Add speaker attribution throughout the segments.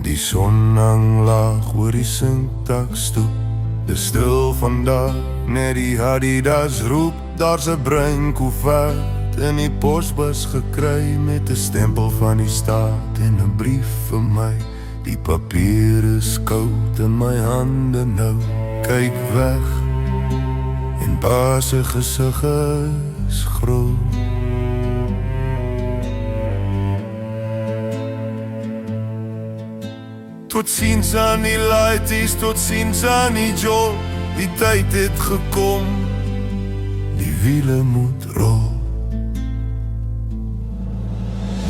Speaker 1: Die son hang laag oor die sinktakstoep. Dis stil vandag, net die Adidas roep. Daar's 'n breinkoevert in die posbus gekry, met 'n stempel van die staat en 'n brief vir my. Die papier is koud in my hande nou. Kyk weg en pa se gesig is groot. Tot ziens aan die laities, tot ziens aan die job. Die tyd het gekom, die wiele moet rol.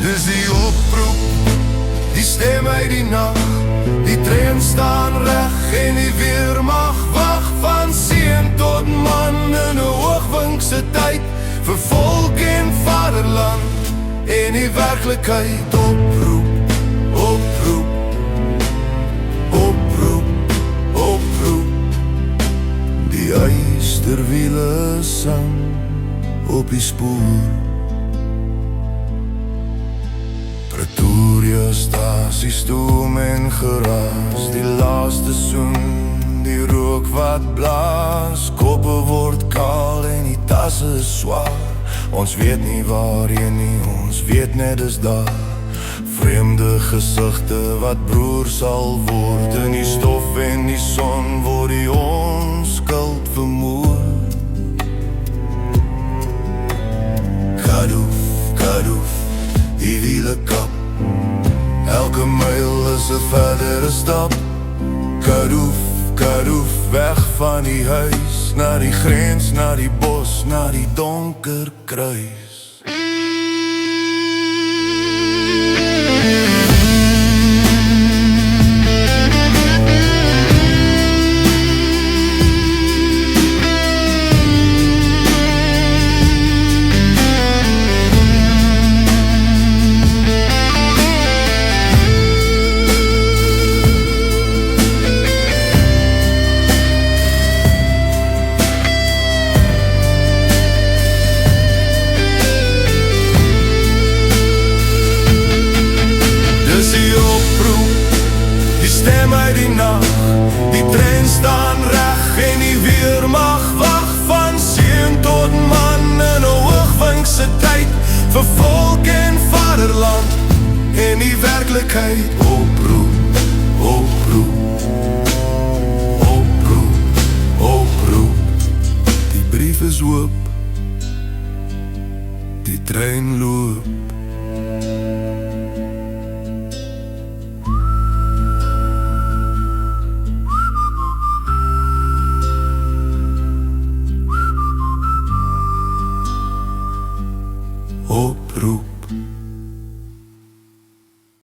Speaker 1: Dis die oproep, die stem uit die nacht. Die trein staan reg en die weermag wag. Van seun tot man in 'n oogwinkse tyd, vir volk en vaderland en die werklikheid. Oproep, oproep, oproep, oproep. Die eysterwiele sang op die spoor. Pretoria stasie stoom en geraas. Die laaste soen, die rook wat blaas. Koppe word kaal en die tasse is swaar. Ons weet nie waarheen nie, ons weet net is daar. Vreemde gesigte wat broer sal word. In die stof en die son word die onskuld vermoor. Kadoof, kadoof, die wiele kap. Elke myl is 'n verdere stap. Kadoof, kadoof, weg van die huis. Na die grens, na die bos, na die donker kruis. Die trein staan reg en die weermag wag. Van seun tot man in 'n oogwinkse tyd, vir volk en vaderland en die werklikheid. Oproep, oproep, oproep, oproep. Die brief is oop, die trein loop.